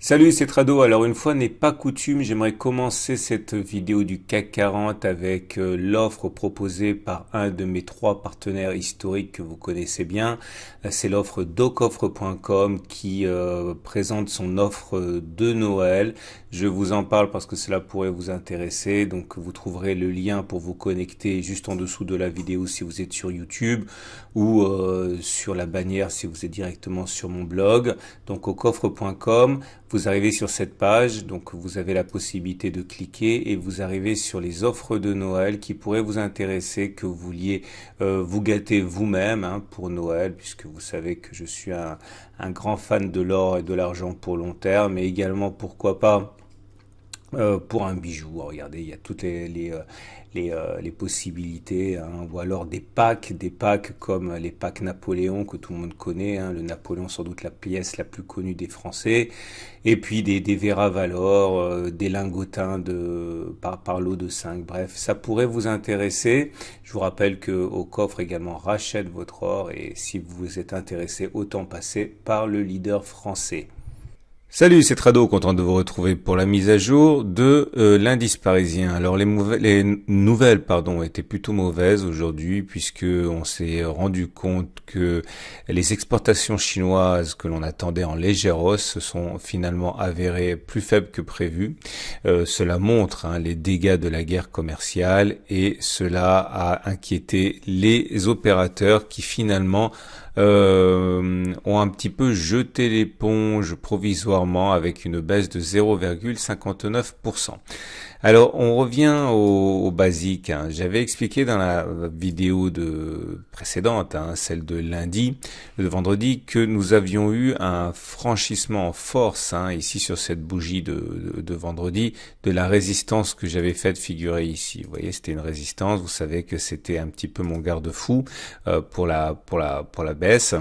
Salut, c'est Trado. Alors une fois n'est pas coutume, j'aimerais commencer cette vidéo du CAC 40 avec l'offre proposée par un de mes trois partenaires historiques que vous connaissez bien. C'est l'offre docoffre.com qui présente son offre de Noël. Je vous en parle parce que cela pourrait vous intéresser. Donc vous trouverez le lien pour vous connecter juste en dessous de la vidéo si vous êtes sur YouTube ou sur la bannière si vous êtes directement sur mon blog. Donc au coffre.com. Vous arrivez sur cette page, donc vous avez la possibilité de cliquer et vous arrivez sur les offres de Noël qui pourraient vous intéresser, que vous vouliez vous gâter vous-même pour Noël, puisque vous savez que je suis un grand fan de l'or et de l'argent pour long terme, mais également pourquoi pas pour un bijou. Regardez, il y a toutes les possibilités, ou alors des packs comme les packs Napoléon que tout le monde connaît, le Napoléon sans doute la pièce la plus connue des Français, et puis des Vera Valor, des lingotins par lot de 5. Bref, ça pourrait vous intéresser. Je vous rappelle que au coffre également rachète votre or, et si vous êtes intéressé, autant passer par le leader français. Salut, c'est Trado, content de vous retrouver pour la mise à jour de l'indice parisien. Alors les nouvelles étaient plutôt mauvaises aujourd'hui, puisque on s'est rendu compte que les exportations chinoises que l'on attendait en légère hausse se sont finalement avérées plus faibles que prévu. Cela montre les dégâts de la guerre commerciale, et cela a inquiété les opérateurs qui finalement ont un petit peu jeté l'éponge provisoirement avec une baisse de 0,59%. Alors, on revient au basique. J'avais expliqué dans la vidéo précédente, celle de vendredi, que nous avions eu un franchissement en force, ici sur cette bougie de vendredi, de la résistance que j'avais faite figurer ici. Vous voyez, c'était une résistance. Vous savez que c'était un petit peu mon garde-fou pour la baisse.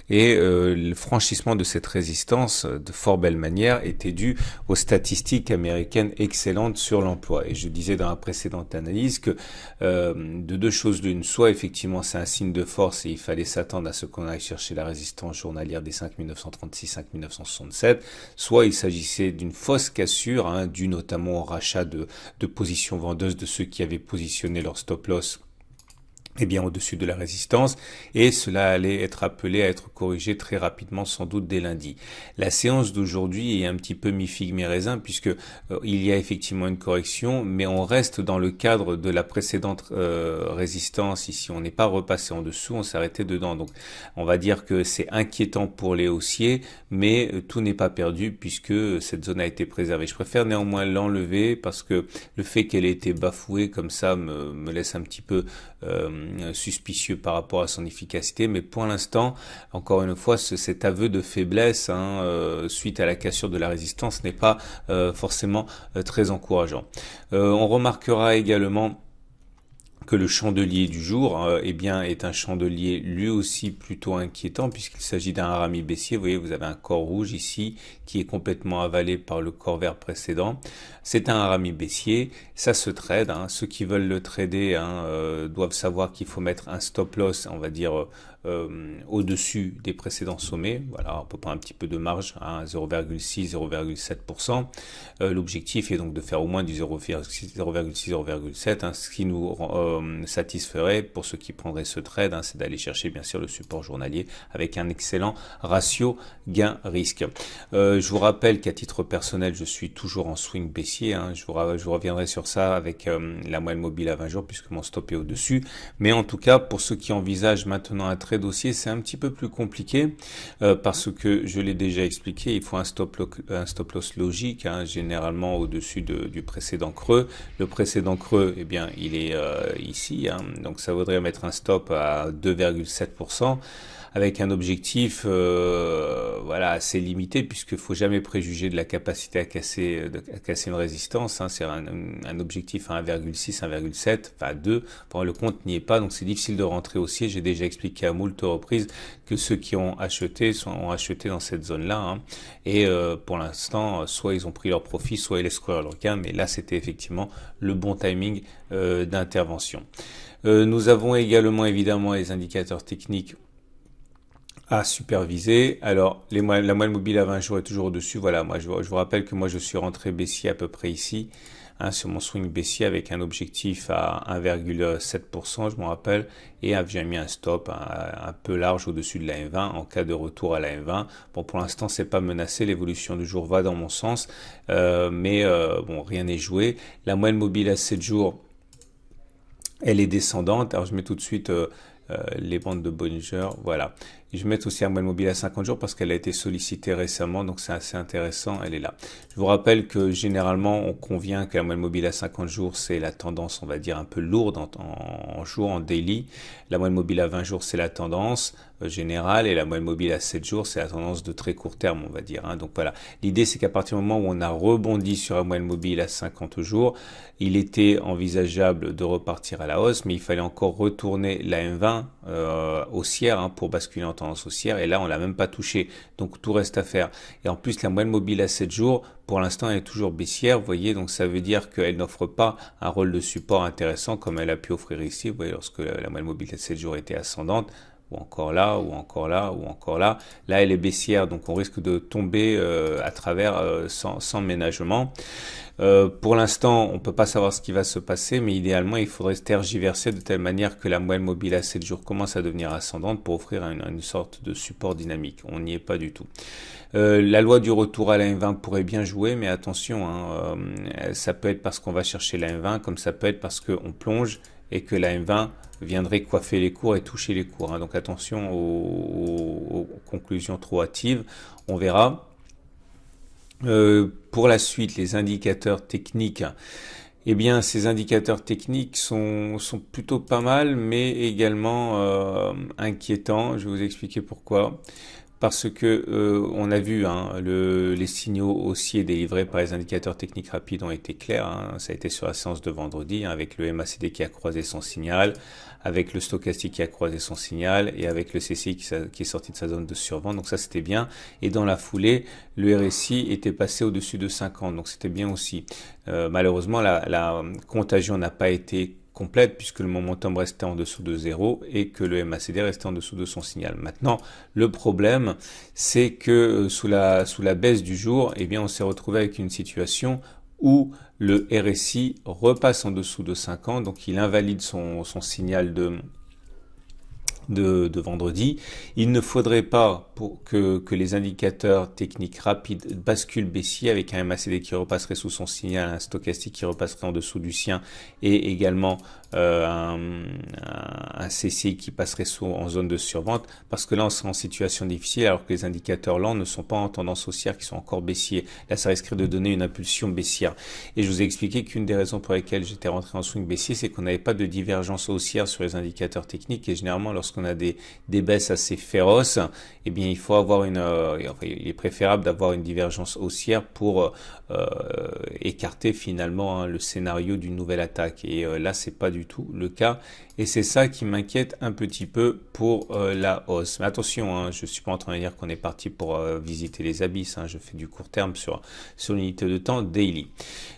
Et le franchissement de cette résistance, de fort belle manière, était dû aux statistiques américaines excellentes sur l'emploi. Et je disais dans la précédente analyse que de deux choses l'une, soit effectivement c'est un signe de force et il fallait s'attendre à ce qu'on aille chercher la résistance journalière des 5936, 5967, soit il s'agissait d'une fausse cassure, due notamment au rachat de positions vendeuses de ceux qui avaient positionné leur stop loss bien au-dessus de la résistance, et cela allait être appelé à être corrigé très rapidement, sans doute dès lundi. La séance d'aujourd'hui est un petit peu mi-figue mi-raisin, puisque il y a effectivement une correction, mais on reste dans le cadre de la précédente résistance. Ici, on n'est pas repassé en dessous, on s'est arrêté dedans. Donc, on va dire que c'est inquiétant pour les haussiers, mais tout n'est pas perdu puisque cette zone a été préservée. Je préfère néanmoins l'enlever parce que le fait qu'elle ait été bafouée comme ça me laisse un petit peu suspicieux par rapport à son efficacité, mais pour l'instant, encore une fois, cet aveu de faiblesse suite à la cassure de la résistance n'est pas forcément très encourageant. On remarquera également que le chandelier du jour est un chandelier lui aussi plutôt inquiétant, puisqu'il s'agit d'un harami baissier. Vous voyez, vous avez un corps rouge ici qui est complètement avalé par le corps vert précédent. C'est un harami baissier, ça se trade. Ceux qui veulent le trader doivent savoir qu'il faut mettre un stop loss, on va dire au-dessus des précédents sommets. Voilà, on peut prendre un petit peu de marge, 0,6, 0,7%. L'objectif est donc de faire au moins du 0,6, 0,7, ce qui nous satisferait pour ceux qui prendraient ce trade, c'est d'aller chercher bien sûr le support journalier avec un excellent ratio gain-risque. Je vous rappelle qu'à titre personnel, je suis toujours en swing baissier. Je vous reviendrai sur ça avec la moyenne mobile à 20 jours puisque mon stop est au-dessus. Mais en tout cas, pour ceux qui envisagent maintenant un trade haussier, c'est un petit peu plus compliqué parce que je l'ai déjà expliqué, il faut un stop loss logique, généralement au-dessus du précédent creux. Le précédent creux, il est ici, donc ça voudrait mettre un stop à 2,7%. Avec un objectif assez limité, puisqu'il faut jamais préjuger de la capacité à casser une résistance. C'est un objectif à 1,6, 1,7, enfin 2. Bon, le compte n'y est pas, donc c'est difficile de rentrer haussier. J'ai déjà expliqué à moult reprises que ceux qui ont acheté ont acheté dans cette zone-là. Et pour l'instant, soit ils ont pris leur profit, soit ils laissent courir leur gain. Mais là, c'était effectivement le bon timing d'intervention. Nous avons également évidemment les indicateurs techniques à superviser. Alors, la moyenne mobile à 20 jours est toujours au-dessus. Voilà, moi je vous rappelle que moi je suis rentré baissier à peu près ici, hein, sur mon swing baissier avec un objectif à 1,7%, je me rappelle, et j'ai mis un stop un peu large au-dessus de la M20 en cas de retour à la M20. Bon, pour l'instant, c'est pas menacé, l'évolution du jour va dans mon sens, mais bon, rien n'est joué. La moyenne mobile à 7 jours, elle est descendante. Alors, je mets tout de suite les bandes de Bollinger, voilà. Et je mets aussi la moyenne mobile à 50 jours parce qu'elle a été sollicitée récemment, donc c'est assez intéressant, elle est là. Je vous rappelle que généralement, on convient que la moyenne mobile à 50 jours, c'est la tendance, on va dire, un peu lourde en jour, en daily. La moyenne mobile à 20 jours, c'est la tendance générale, et la moyenne mobile à 7 jours, c'est la tendance de très court terme, on va dire, hein. Donc voilà, l'idée, c'est qu'à partir du moment où on a rebondi sur la moyenne mobile à 50 jours, il était envisageable de repartir à la hausse, mais il fallait encore retourner la M20 haussière, hein, pour basculer en tendance haussière, et là on l'a même pas touché, donc tout reste à faire. Et en plus, la moyenne mobile à 7 jours, pour l'instant, elle est toujours baissière, vous voyez, donc ça veut dire qu'elle n'offre pas un rôle de support intéressant comme elle a pu offrir ici, vous voyez, lorsque la moyenne mobile à 7 jours était ascendante, ou encore là, ou encore là, ou encore là. Là, elle est baissière, donc on risque de tomber à travers sans ménagement. Pour l'instant, on ne peut pas savoir ce qui va se passer, mais idéalement, il faudrait se tergiverser de telle manière que la moyenne mobile à 7 jours commence à devenir ascendante pour offrir une sorte de support dynamique. On n'y est pas du tout. La loi du retour à la M20 pourrait bien jouer, mais attention, hein, ça peut être parce qu'on va chercher la M20, comme ça peut être parce qu'on plonge et que la M20 viendrait coiffer les cours et toucher les cours, hein. Donc attention aux conclusions trop hâtives, on verra. Pour la suite, les indicateurs techniques, eh bien, ces indicateurs techniques sont plutôt pas mal, mais également inquiétants. Je vais vous expliquer pourquoi. Parce que on a vu, hein, les signaux haussiers délivrés par les indicateurs techniques rapides ont été clairs, hein. Ça a été sur la séance de vendredi, hein, avec le MACD qui a croisé son signal, avec le stochastique qui a croisé son signal, et avec le CCI qui est sorti de sa zone de survente. Donc ça, c'était bien. Et dans la foulée, le RSI était passé au-dessus de 50. Donc c'était bien aussi. Malheureusement, la contagion n'a pas été complète puisque le momentum restait en dessous de 0 et que le MACD restait en dessous de son signal. Maintenant, le problème, c'est que sous la baisse du jour, eh bien, on s'est retrouvé avec une situation où le RSI repasse en dessous de 50, donc il invalide son signal de vendredi. Il ne faudrait pas pour que les indicateurs techniques rapides basculent baissier avec un MACD qui repasserait sous son signal, un stochastique qui repasserait en dessous du sien, et également un CCI qui passerait en zone de survente, parce que là on serait en situation difficile alors que les indicateurs lents ne sont pas en tendance haussière, qui sont encore baissiers. Là ça risquerait de donner une impulsion baissière. Et je vous ai expliqué qu'une des raisons pour lesquelles j'étais rentré en swing baissier, c'est qu'on n'avait pas de divergence haussière sur les indicateurs techniques, et généralement lorsqu'on a des baisses assez féroces, eh bien il faut avoir il est préférable d'avoir une divergence haussière pour écarter finalement, hein, le scénario d'une nouvelle attaque. Et là c'est pas du tout le cas, et c'est ça qui m'inquiète un petit peu pour la hausse. Mais attention, hein, je suis pas en train de dire qu'on est parti pour visiter les abysses, hein. Je fais du court terme sur l'unité de temps daily.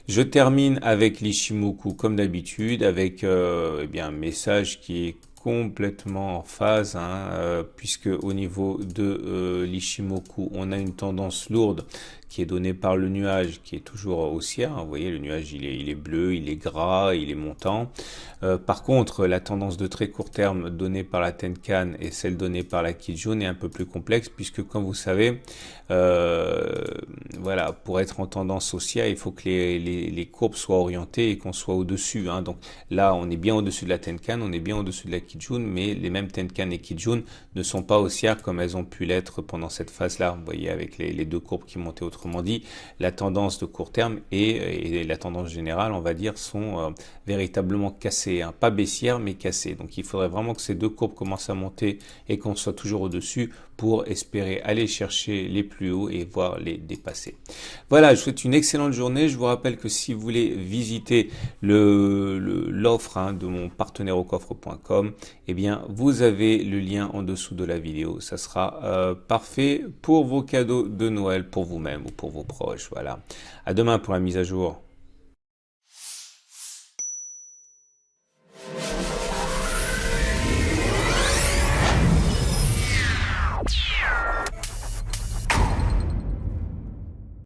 Je termine avec l'Ichimoku comme d'habitude, avec eh bien un message qui est complètement en phase, hein, puisque au niveau de l'Ichimoku, on a une tendance lourde qui est donnée par le nuage, qui est toujours haussière, hein. Vous voyez, le nuage, il est bleu, il est gras, il est montant. Par contre, la tendance de très court terme donnée par la Tenkan et celle donnée par la Kijun est un peu plus complexe, puisque comme vous savez, voilà, pour être en tendance haussière, il faut que les courbes soient orientées et qu'on soit au-dessus, hein. Donc là, on est bien au-dessus de la Tenkan, on est bien au-dessus de la Kijun, mais les mêmes Tenkan et Kijun ne sont pas haussières comme elles ont pu l'être pendant cette phase-là. Vous voyez, avec les deux courbes qui montaient. Autrement dit, la tendance de court terme et la tendance générale, on va dire, sont véritablement cassées, hein. Pas baissières, mais cassées. Donc il faudrait vraiment que ces deux courbes commencent à monter et qu'on soit toujours au-dessus pour espérer aller chercher les plus hauts et voir les dépasser. Voilà, je vous souhaite une excellente journée. Je vous rappelle que si vous voulez visiter l'offre, hein, de mon partenaire au coffre.com, eh bien vous avez le lien en dessous de la vidéo. Ça sera parfait pour vos cadeaux de Noël, pour vous-même ou pour vos proches. Voilà. À demain pour la mise à jour.